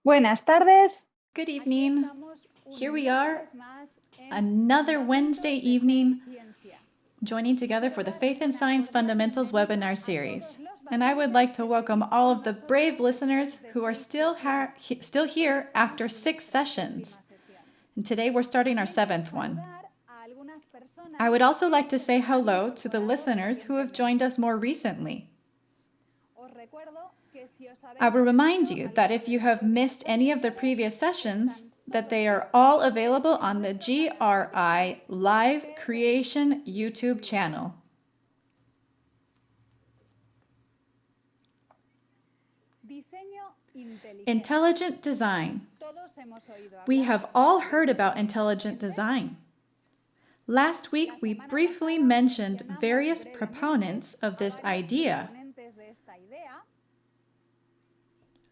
Buenas tardes. Good evening. Here we are, another Wednesday evening, joining together for the Faith and Science Fundamentals webinar series. And I would like to welcome all of the brave listeners who are still here after 6 sessions. And today we're starting our 7th one. I would also like to say hello to the listeners who have joined us more recently. I will remind you that if you have missed any of the previous sessions, that they are all available on the GRI Live Creation YouTube channel. Intelligent design. We have all heard about intelligent design. Last week, we briefly mentioned various proponents of this idea,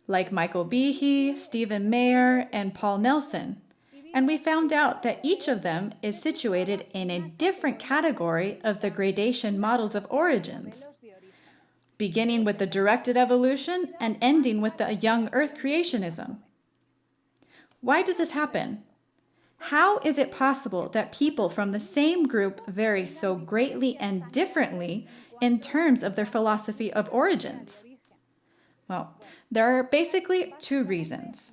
like Michael Behe, Stephen Mayer, and Paul Nelson. And we found out that each of them is situated in a different category of the gradation models of origins, beginning with the directed evolution and ending with the young Earth creationism. Why does this happen? How is it possible that people from the same group vary so greatly and differently in terms of their philosophy of origins? Well, there are basically 2 reasons.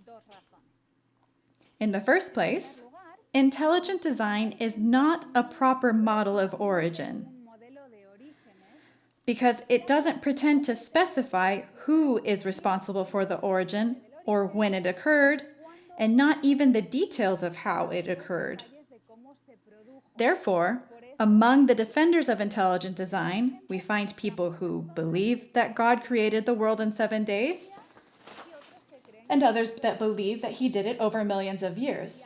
In the first place, intelligent design is not a proper model of origin because it doesn't pretend to specify who is responsible for the origin or when it occurred, and not even the details of how it occurred. Therefore, among the defenders of intelligent design, we find people who believe that God created the world in 7 days, and others that believe that he did it over millions of years.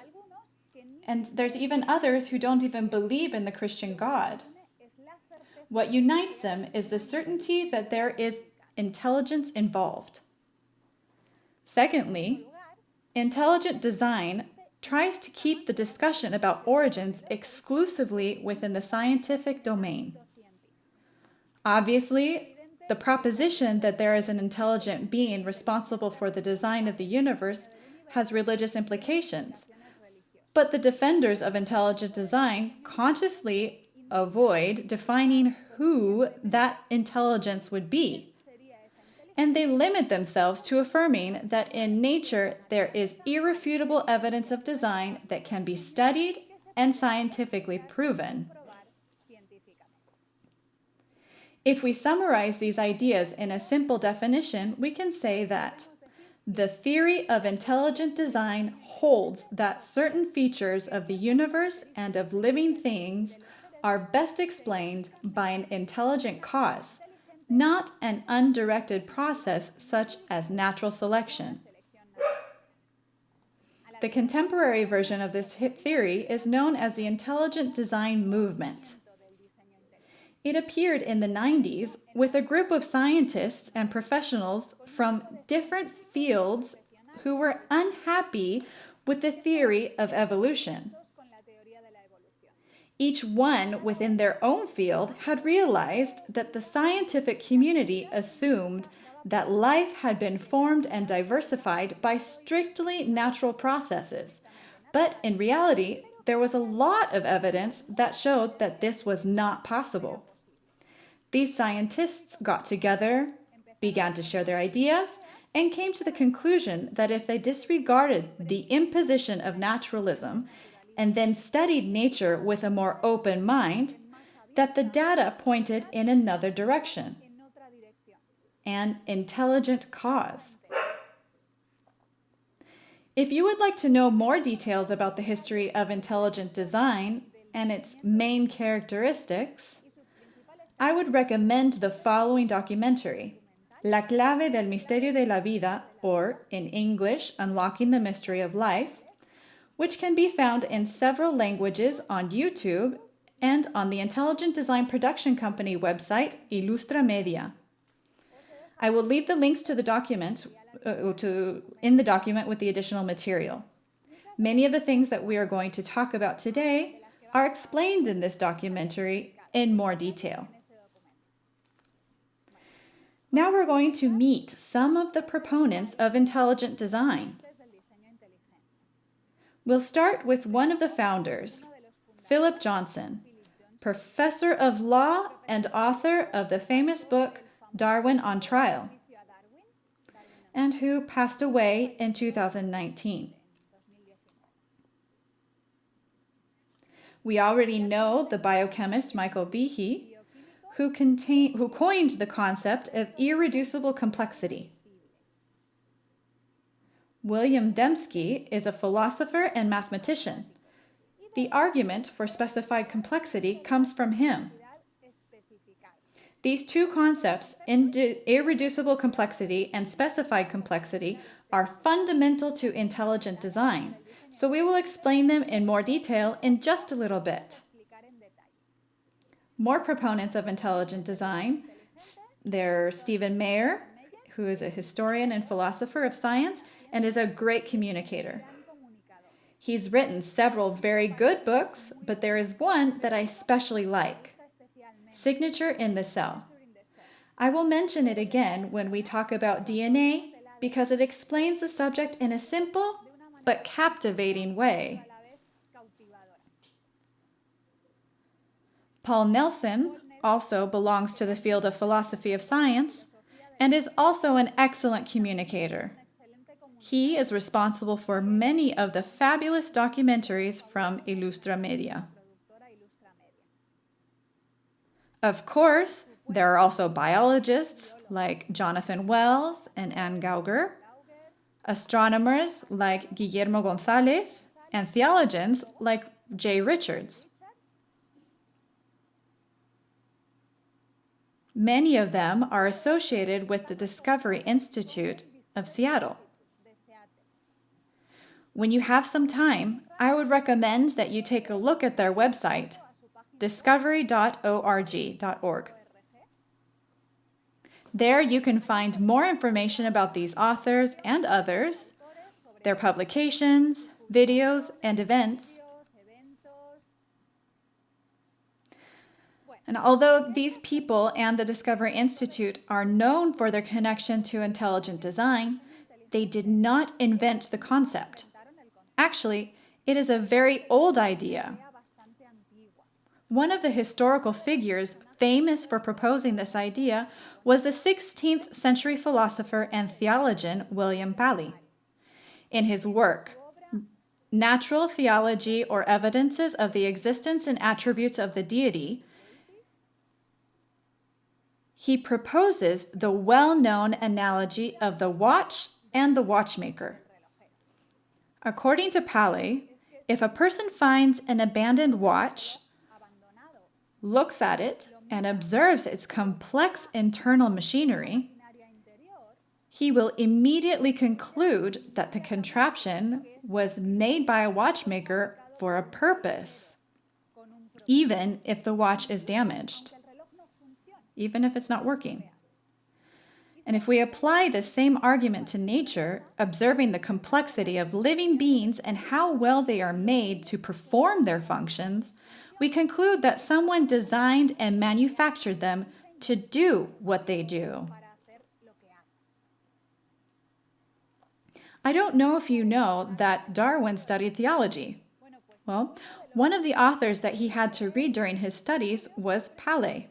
And there's even others who don't even believe in the Christian God. What unites them is the certainty that there is intelligence involved. Secondly, intelligent design tries to keep the discussion about origins exclusively within the scientific domain. Obviously, the proposition that there is an intelligent being responsible for the design of the universe has religious implications. But the defenders of intelligent design consciously avoid defining who that intelligence would be. And they limit themselves to affirming that in nature there is irrefutable evidence of design that can be studied and scientifically proven. If we summarize these ideas in a simple definition, we can say that the theory of intelligent design holds that certain features of the universe and of living things are best explained by an intelligent cause, not an undirected process such as natural selection. The contemporary version of this theory is known as the intelligent design movement. It appeared in the 90s with a group of scientists and professionals from different fields who were unhappy with the theory of evolution. Each one within their own field had realized that the scientific community assumed that life had been formed and diversified by strictly natural processes. But in reality, there was a lot of evidence that showed that this was not possible. These scientists got together, began to share their ideas, and came to the conclusion that if they disregarded the imposition of naturalism and then studied nature with a more open mind, that the data pointed in another direction, an intelligent cause. If you would like to know more details about the history of intelligent design and its main characteristics, I would recommend the following documentary, La clave del misterio de la vida, or in English, Unlocking the Mystery of Life, which can be found in several languages on YouTube and on the intelligent design production company website, Ilustra Media. I will leave the links to the document in the document with the additional material. Many of the things that we are going to talk about today are explained in this documentary in more detail. Now we're going to meet some of the proponents of intelligent design. We'll start with one of the founders, Philip Johnson, professor of law and author of the famous book Darwin on Trial, and who passed away in 2019. We already know the biochemist Michael Behe, who coined the concept of irreducible complexity. William Dembski is a philosopher and mathematician. The argument for specified complexity comes from him. These two concepts, irreducible complexity and specified complexity, are fundamental to intelligent design, so we will explain them in more detail in just a little bit. More proponents of intelligent design, they're Stephen Mayer, who is a historian and philosopher of science and is a great communicator. He's written several very good books, but there is one that I especially like, Signature in the Cell. I will mention it again when we talk about DNA because it explains the subject in a simple but captivating way. Paul Nelson also belongs to the field of philosophy of science and is also an excellent communicator. He is responsible for many of the fabulous documentaries from Ilustra Media. Of course, there are also biologists like Jonathan Wells and Anne Gauger, astronomers like Guillermo González, and theologians like J. Richards. Many of them are associated with the Discovery Institute of Seattle. When you have some time, I would recommend that you take a look at their website, discovery.org. There you can find more information about these authors and others, their publications, videos, and events. And although these people and the Discovery Institute are known for their connection to intelligent design, they did not invent the concept. Actually, it is a very old idea. One of the historical figures famous for proposing this idea was the 16th century philosopher and theologian William Paley. In his work, Natural Theology or Evidences of the Existence and Attributes of the Deity, he proposes the well-known analogy of the watch and the watchmaker. According to Paley, if a person finds an abandoned watch, looks at it, and observes its complex internal machinery, he will immediately conclude that the contraption was made by a watchmaker for a purpose, even if the watch is damaged, even if it's not working. And if we apply the same argument to nature, observing the complexity of living beings and how well they are made to perform their functions, we conclude that someone designed and manufactured them to do what they do. I don't know if you know that Darwin studied theology. Well, one of the authors that he had to read during his studies was Paley.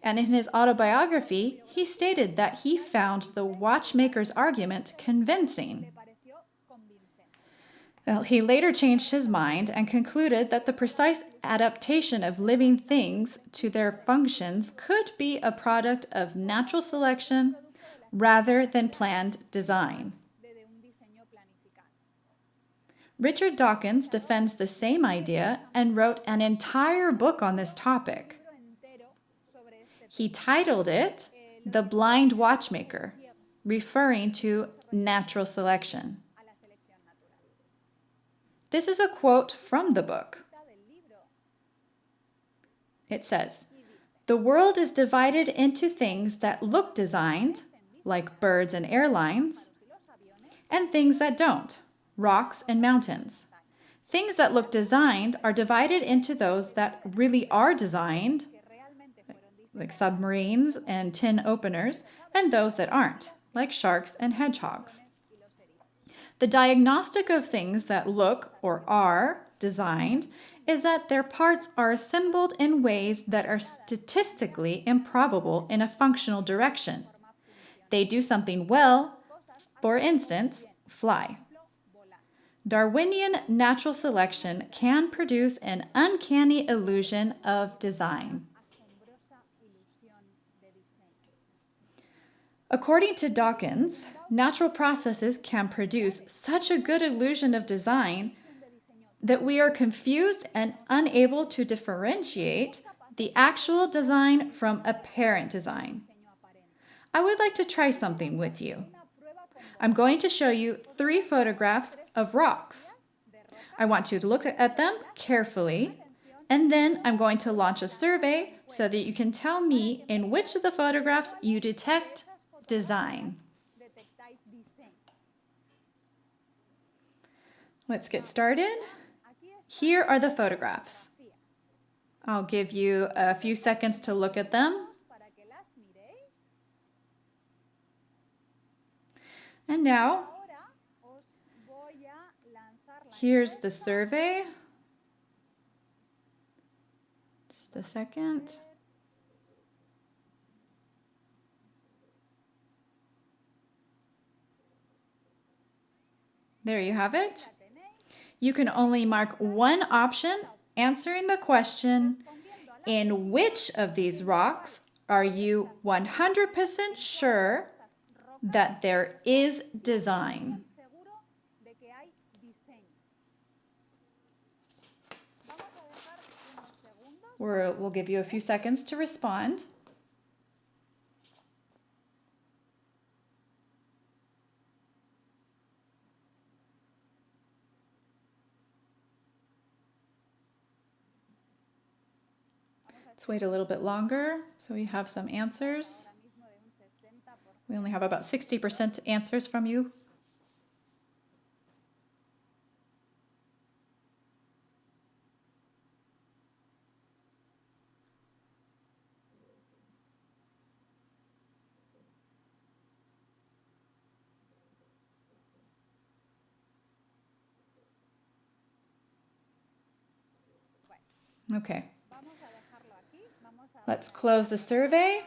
And in his autobiography, he stated that he found the watchmaker's argument convincing. Well, he later changed his mind and concluded that the precise adaptation of living things to their functions could be a product of natural selection rather than planned design. Richard Dawkins defends the same idea and wrote an entire book on this topic. He titled it The Blind Watchmaker, referring to natural selection. This is a quote from the book. It says, "The world is divided into things that look designed, like birds and airlines, and things that don't, rocks and mountains. Things that look designed are divided into those that really are designed, like submarines and tin openers, and those that aren't, like sharks and hedgehogs. The diagnostic of things that look or are designed is that their parts are assembled in ways that are statistically improbable in a functional direction. They do something well, for instance, fly. Darwinian natural selection can produce an uncanny illusion of design. According to Dawkins, natural processes can produce such a good illusion of design that we are confused and unable to differentiate the actual design from apparent design. I would like to try something with you. I'm going to show you 3 photographs of rocks. I want you to look at them carefully, and then I'm going to launch a survey so that you can tell me in which of the photographs you detect design. Let's get started. Here are the photographs. I'll give you a few seconds to look at them. And now, here's the survey. Just a second. There you have it. You can only mark one option answering the question, in which of these rocks are you 100% sure that there is design? We'll give you a few seconds to respond. Let's wait a little bit longer so we have some answers. We only have about 60% answers from you. Okay. Let's close the survey.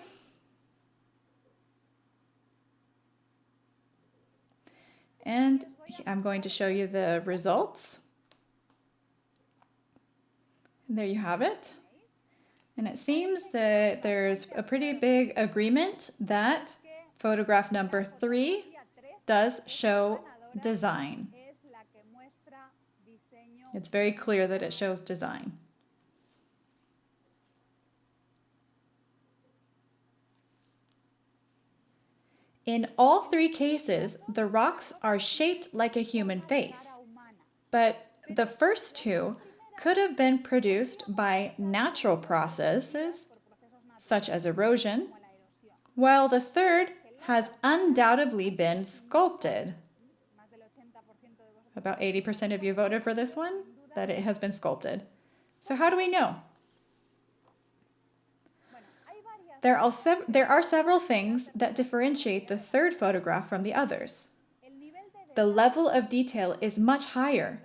And I'm going to show you the results. And there you have it. And it seems that there's a pretty big agreement that photograph number 3 does show design. It's very clear that it shows design. In all 3 cases, the rocks are shaped like a human face, but the first 2 could have been produced by natural processes, such as erosion, while the third has undoubtedly been sculpted. About 80% of you voted for this one, that it has been sculpted. So how do we know? There are several things that differentiate the third photograph from the others. The level of detail is much higher.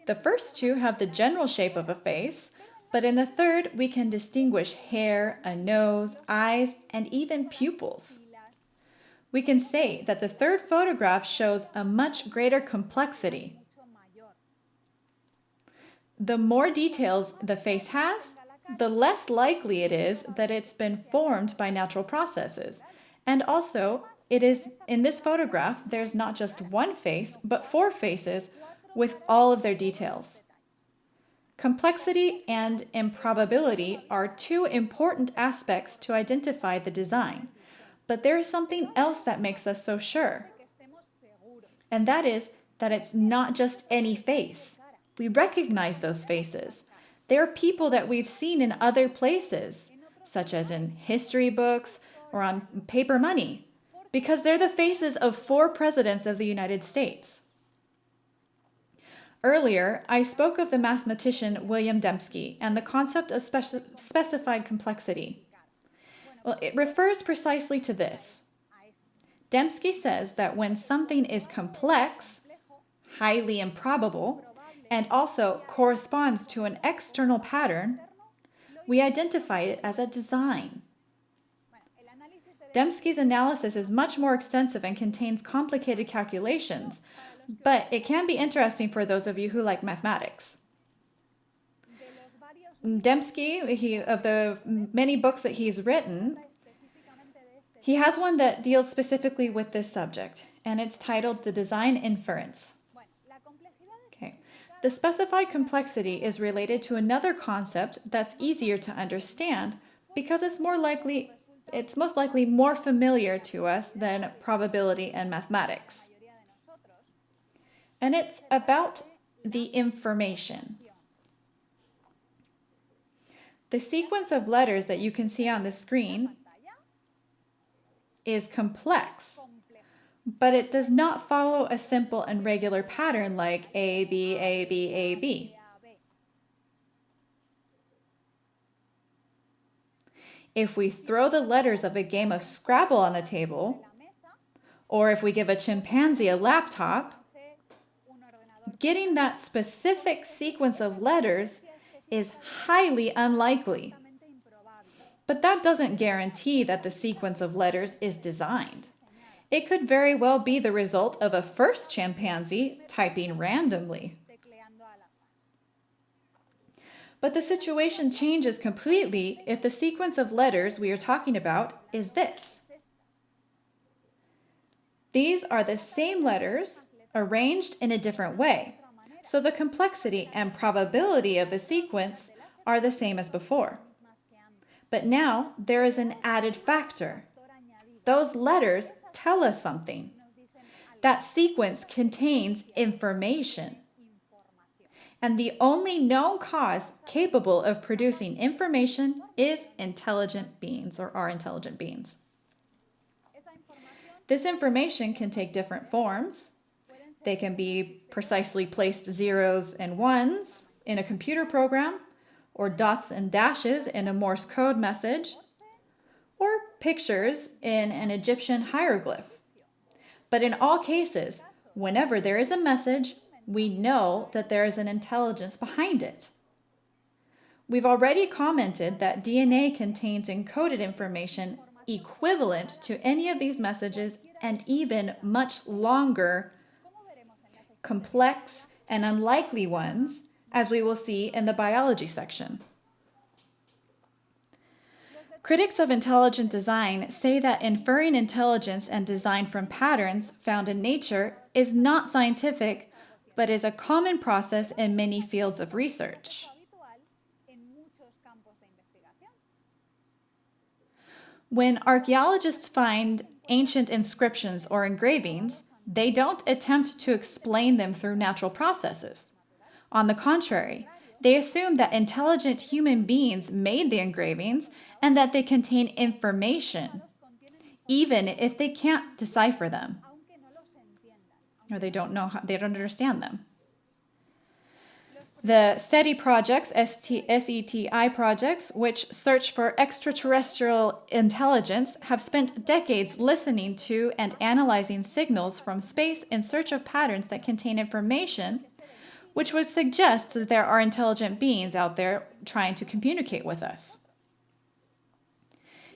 The first 2 have the general shape of a face, but in the third we can distinguish hair, a nose, eyes, and even pupils. We can say that the third photograph shows a much greater complexity. The more details the face has, the less likely it is that it's been formed by natural processes. And also, it is in this photograph, there's not just one face, but 4 faces with all of their details. Complexity and improbability are 2 important aspects to identify the design. But there is something else that makes us so sure. And that is that it's not just any face. We recognize those faces. They're people that we've seen in other places, such as in history books or on paper money, because they're the faces of 4 presidents of the United States. Earlier, I spoke of the mathematician William Dembski and the concept of specified complexity. Well, it refers precisely to this. Dembski says that when something is complex, highly improbable, and also corresponds to an external pattern, we identify it as a design. Dembski's analysis is much more extensive and contains complicated calculations, but it can be interesting for those of you who like mathematics. Dembski, of the many books that he's written, he has one that deals specifically with this subject, and it's titled The Design Inference. Okay. The specified complexity is related to another concept that's easier to understand because it's most likely more familiar to us than probability and mathematics. And it's about the information. The sequence of letters that you can see on the screen is complex, but it does not follow a simple and regular pattern like A, B, A, B, A, B. If we throw the letters of a game of Scrabble on the table, or if we give a chimpanzee a laptop, getting that specific sequence of letters is highly unlikely. But that doesn't guarantee that the sequence of letters is designed. It could very well be the result of a first chimpanzee typing randomly. But the situation changes completely if the sequence of letters we are talking about is this. These are the same letters arranged in a different way, so the complexity and probability of the sequence are the same as before. But now there is an added factor. Those letters tell us something. That sequence contains information. And the only known cause capable of producing information is intelligent beings, or are intelligent beings. This information can take different forms. They can be precisely placed zeros and ones in a computer program, or dots and dashes in a Morse code message, or pictures in an Egyptian hieroglyph. But in all cases, whenever there is a message, we know that there is an intelligence behind it. We've already commented that DNA contains encoded information equivalent to any of these messages and even much longer, complex, and unlikely ones, as we will see in the biology section. Critics of intelligent design say that inferring intelligence and design from patterns found in nature is not scientific, but is a common process in many fields of research. When archaeologists find ancient inscriptions or engravings, they don't attempt to explain them through natural processes. On the contrary, they assume that intelligent human beings made the engravings and that they contain information, even if they can't decipher them, or they don't understand them. The SETI projects, SETI projects, which search for extraterrestrial intelligence, have spent decades listening to and analyzing signals from space in search of patterns that contain information, which would suggest that there are intelligent beings out there trying to communicate with us.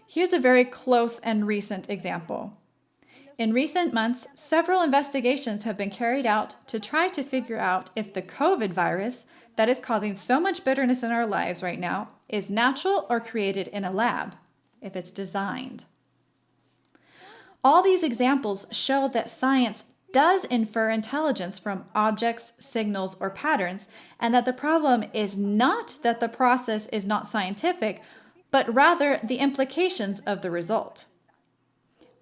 Here's a very close and recent example. In recent months, several investigations have been carried out to try to figure out if the COVID virus that is causing so much bitterness in our lives right now is natural or created in a lab, if it's designed. All these examples show that science does infer intelligence from objects, signals, or patterns, and that the problem is not that the process is not scientific, but rather the implications of the result.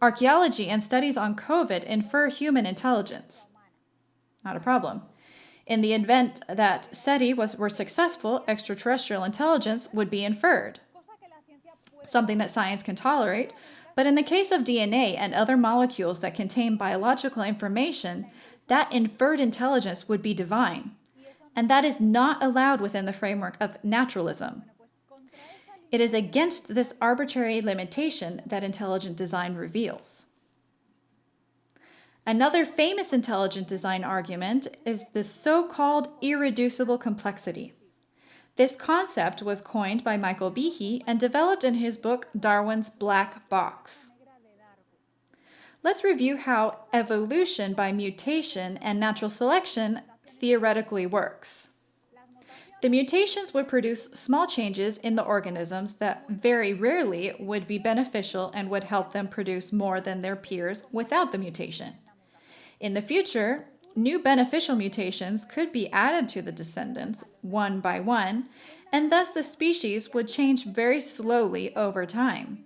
Archaeology and studies on COVID infer human intelligence. Not a problem. In the event that SETI were successful, extraterrestrial intelligence would be inferred, something that science can tolerate. But in the case of DNA and other molecules that contain biological information, that inferred intelligence would be divine. And that is not allowed within the framework of naturalism. It is against this arbitrary limitation that intelligent design reveals. Another famous intelligent design argument is the so-called irreducible complexity. This concept was coined by Michael Behe and developed in his book Darwin's Black Box. Let's review how evolution by mutation and natural selection theoretically works. The mutations would produce small changes in the organisms that very rarely would be beneficial and would help them produce more than their peers without the mutation. In the future, new beneficial mutations could be added to the descendants one by one, and thus the species would change very slowly over time.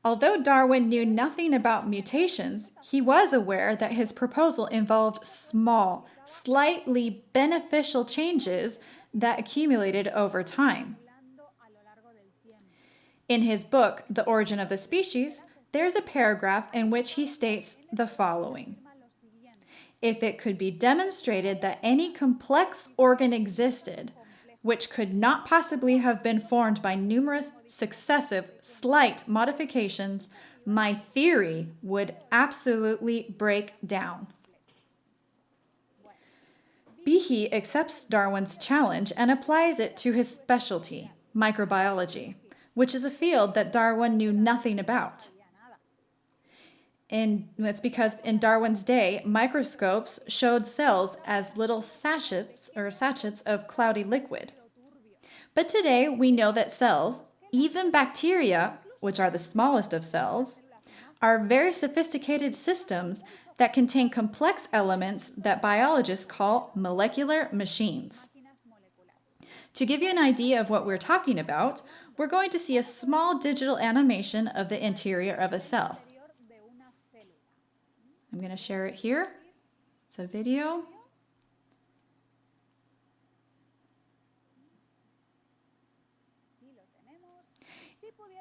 Although Darwin knew nothing about mutations, he was aware that his proposal involved small, slightly beneficial changes that accumulated over time. In his book, The Origin of the Species, there's a paragraph in which he states the following: if it could be demonstrated that any complex organ existed, which could not possibly have been formed by numerous successive slight modifications, my theory would absolutely break down. Behe accepts Darwin's challenge and applies it to his specialty, microbiology, which is a field that Darwin knew nothing about. It's because in Darwin's day, microscopes showed cells as little sachets of cloudy liquid. But today we know that cells, even bacteria, which are the smallest of cells, are very sophisticated systems that contain complex elements that biologists call molecular machines. To give you an idea of what we're talking about, we're going to see a small digital animation of the interior of a cell. I'm going to share it here. It's a video.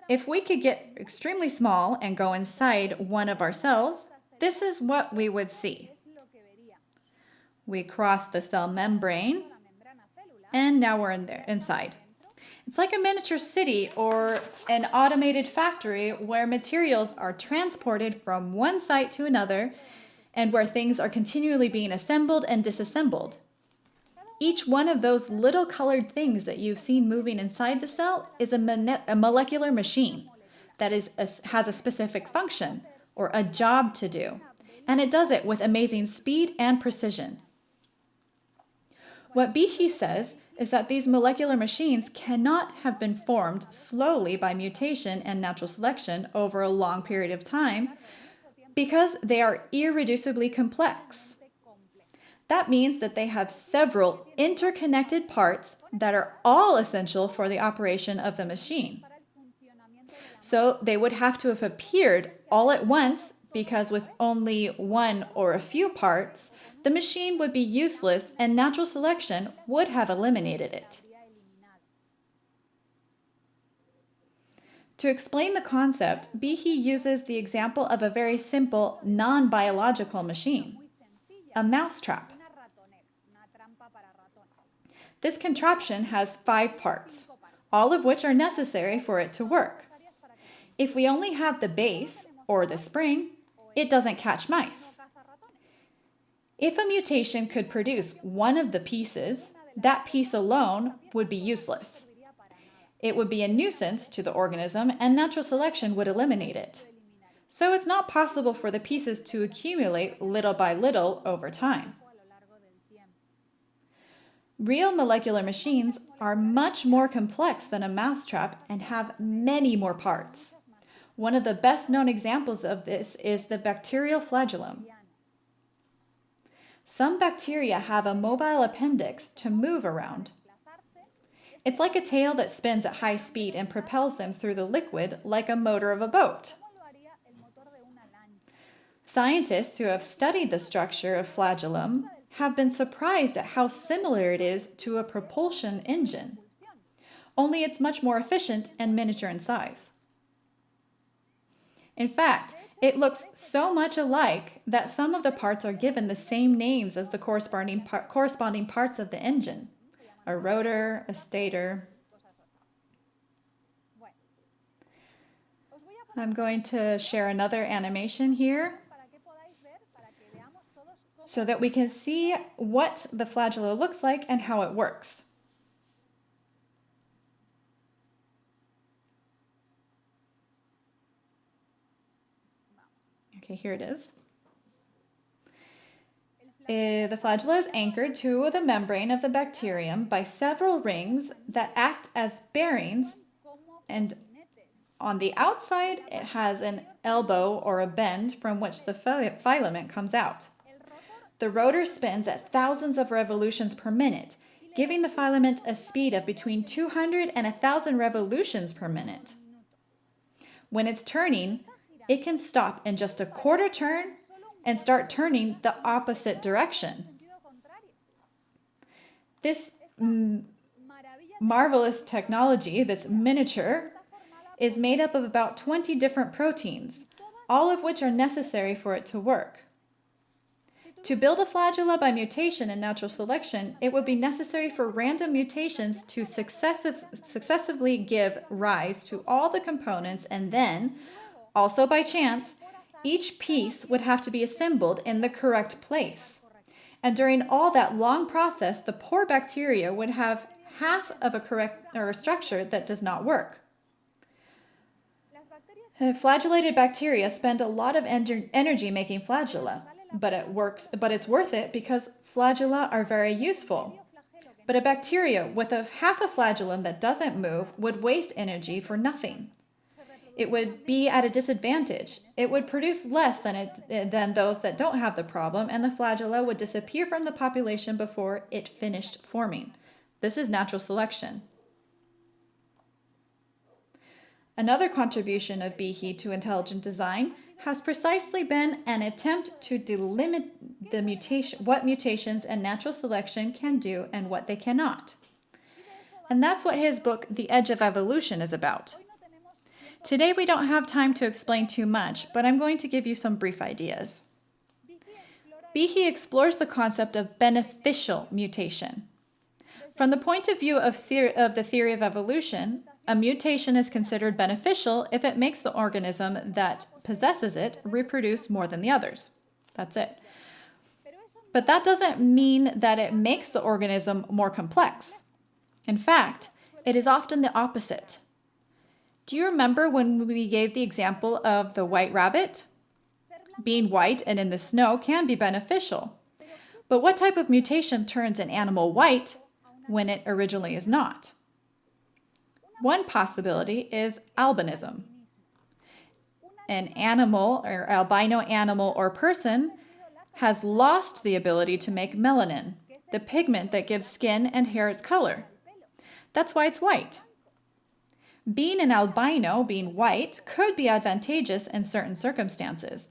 If we could get extremely small and go inside one of our cells, this is what we would see. We cross the cell membrane, and now we're inside. It's like a miniature city or an automated factory where materials are transported from one site to another and where things are continually being assembled and disassembled. Each one of those little colored things that you've seen moving inside the cell is a molecular machine that has a specific function or a job to do, and it does it with amazing speed and precision. What Behe says is that these molecular machines cannot have been formed slowly by mutation and natural selection over a long period of time because they are irreducibly complex. That means that they have several interconnected parts that are all essential for the operation of the machine. So they would have to have appeared all at once because with only one or a few parts, the machine would be useless and natural selection would have eliminated it. To explain the concept, Behe uses the example of a very simple non-biological machine, a mousetrap. This contraption has 5 parts, all of which are necessary for it to work. If we only have the base, or the spring, it doesn't catch mice. If a mutation could produce one of the pieces, that piece alone would be useless. It would be a nuisance to the organism, and natural selection would eliminate it. So it's not possible for the pieces to accumulate little by little over time. Real molecular machines are much more complex than a mousetrap and have many more parts. One of the best-known examples of this is the bacterial flagellum. Some bacteria have a mobile appendix to move around. It's like a tail that spins at high speed and propels them through the liquid like a motor of a boat. Scientists who have studied the structure of flagellum have been surprised at how similar it is to a propulsion engine, only it's much more efficient and miniature in size. In fact, it looks so much alike that some of the parts are given the same names as the corresponding parts of the engine: a rotor, a stator. I'm going to share another animation here so that we can see what the flagella looks like and how it works. Okay, here it is. The flagella is anchored to the membrane of the bacterium by several rings that act as bearings, and on the outside it has an elbow or a bend from which the filament comes out. The rotor spins at thousands of revolutions per minute, giving the filament a speed of between 200 and 1,000 revolutions per minute. When it's turning, it can stop in just a quarter turn and start turning the opposite direction. This marvelous technology, that's miniature, is made up of about 20 different proteins, all of which are necessary for it to work. To build a flagella by mutation in natural selection, it would be necessary for random mutations to successively give rise to all the components, and then, also by chance, each piece would have to be assembled in the correct place. And during all that long process, the poor bacteria would have half of a structure that does not work. Flagellated bacteria spend a lot of energy making flagella, but it's worth it because flagella are very useful. But a bacteria with half a flagellum that doesn't move would waste energy for nothing. It would be at a disadvantage. It would produce less than those that don't have the problem, and the flagella would disappear from the population before it finished forming. This is natural selection. Another contribution of Behe to intelligent design has precisely been an attempt to delimit what mutations and natural selection can do and what they cannot. And that's what his book, The Edge of Evolution, is about. Today we don't have time to explain too much, but I'm going to give you some brief ideas. Behe explores the concept of beneficial mutation. From the point of view of the theory of evolution, a mutation is considered beneficial if it makes the organism that possesses it reproduce more than the others. That's it. But that doesn't mean that it makes the organism more complex. In fact, it is often the opposite. Do you remember when we gave the example of the white rabbit? Being white and in the snow can be beneficial. But what type of mutation turns an animal white when it originally is not? One possibility is albinism. An animal, or albino animal or person, has lost the ability to make melanin, the pigment that gives skin and hair its color. That's why it's white. Being an albino, being white, could be advantageous in certain circumstances.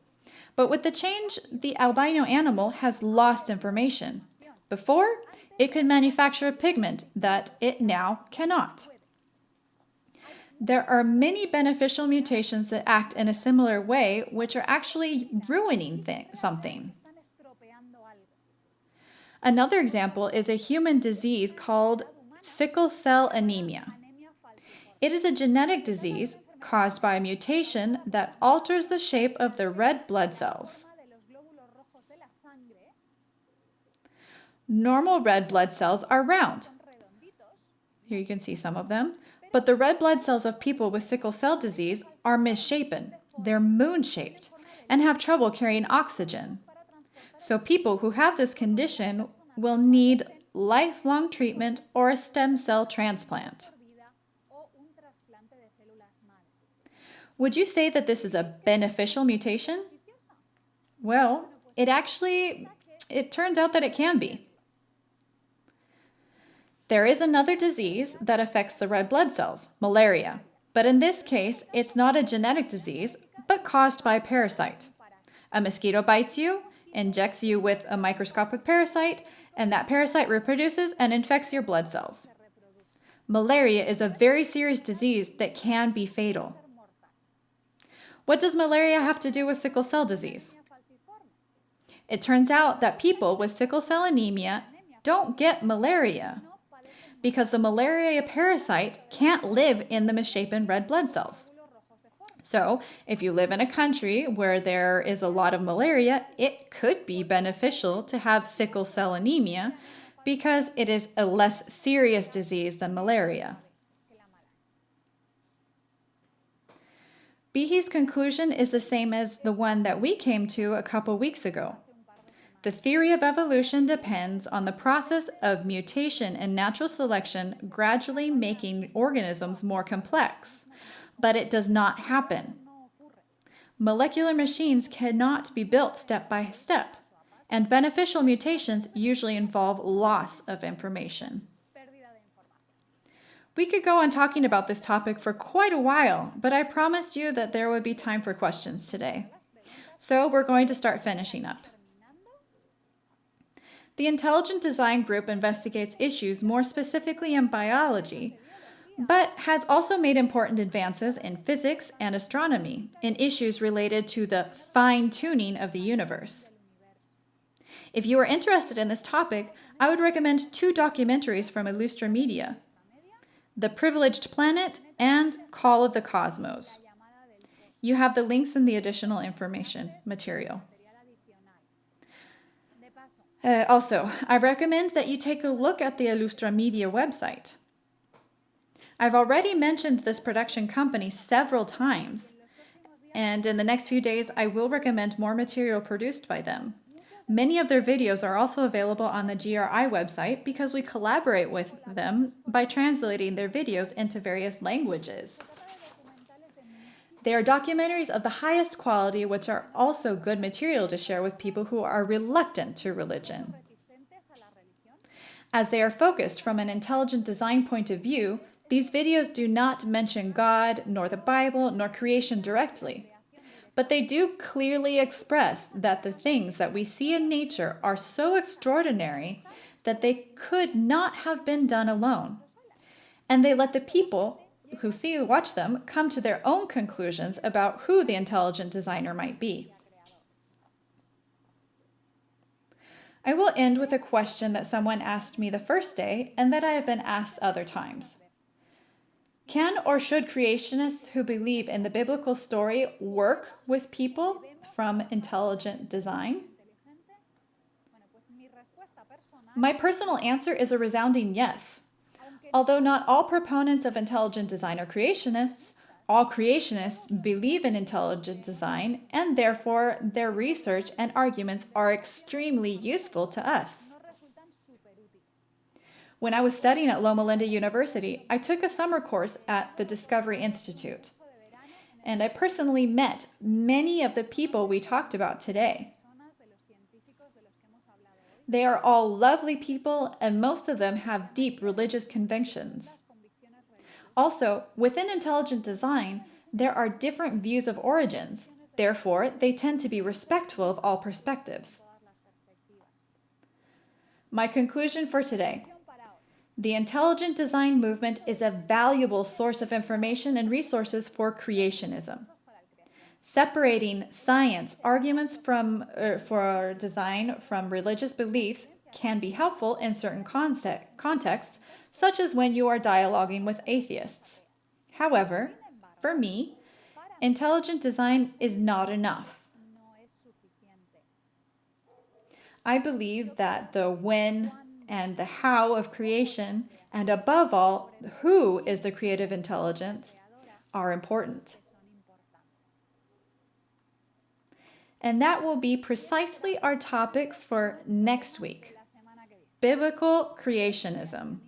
But with the change, the albino animal has lost information. Before, it could manufacture a pigment that it now cannot. There are many beneficial mutations that act in a similar way, which are actually ruining something. Another example is a human disease called sickle cell anemia. It is a genetic disease caused by a mutation that alters the shape of the red blood cells. Normal red blood cells are round. Here you can see some of them. But the red blood cells of people with sickle cell disease are misshapen. They're moon-shaped and have trouble carrying oxygen. So people who have this condition will need lifelong treatment or a stem cell transplant. Would you say that this is a beneficial mutation? Well, it turns out that it can be. There is another disease that affects the red blood cells, malaria. But in this case, it's not a genetic disease, but caused by a parasite. A mosquito bites you, injects you with a microscopic parasite, and that parasite reproduces and infects your blood cells. Malaria is a very serious disease that can be fatal. What does malaria have to do with sickle cell disease? It turns out that people with sickle cell anemia don't get malaria because the malaria parasite can't live in the misshapen red blood cells. So, if you live in a country where there is a lot of malaria, it could be beneficial to have sickle cell anemia because it is a less serious disease than malaria. Behe's conclusion is the same as the one that we came to a couple weeks ago. The theory of evolution depends on the process of mutation and natural selection gradually making organisms more complex, but it does not happen. Molecular machines cannot be built step by step, and beneficial mutations usually involve loss of information. We could go on talking about this topic for quite a while, but I promised you that there would be time for questions today. So we're going to start finishing up. The Intelligent Design Group investigates issues more specifically in biology, but has also made important advances in physics and astronomy in issues related to the fine-tuning of the universe. If you are interested in this topic, I would recommend 2 documentaries from Illustra Media: The Privileged Planet and Call of the Cosmos. You have the links in the additional information material. Also, I recommend that you take a look at the Illustra Media website. I've already mentioned this production company several times, and in the next few days I will recommend more material produced by them. Many of their videos are also available on the GRI website because we collaborate with them by translating their videos into various languages. They are documentaries of the highest quality, which are also good material to share with people who are reluctant to religion. As they are focused from an intelligent design point of view, these videos do not mention God, nor the Bible, nor creation directly. But they do clearly express that the things that we see in nature are so extraordinary that they could not have been done alone. And they let the people who watch them come to their own conclusions about who the intelligent designer might be. I will end with a question that someone asked me the first day and that I have been asked other times. Can or should creationists who believe in the biblical story work with people from intelligent design? My personal answer is a resounding yes. Although not all proponents of intelligent design are creationists, all creationists believe in intelligent design, and therefore their research and arguments are extremely useful to us. When I was studying at Loma Linda University, I took a summer course at the Discovery Institute, and I personally met many of the people we talked about today. They are all lovely people, and most of them have deep religious convictions. Also, within intelligent design, there are different views of origins. Therefore, they tend to be respectful of all perspectives. My conclusion for today. The intelligent design movement is a valuable source of information and resources for creationism. Separating science arguments for design from religious beliefs can be helpful in certain contexts, such as when you are dialoguing with atheists. However, for me, intelligent design is not enough. I believe that the when and the how of creation, and above all, who is the creative intelligence, are important. And that will be precisely our topic for next week: biblical creationism.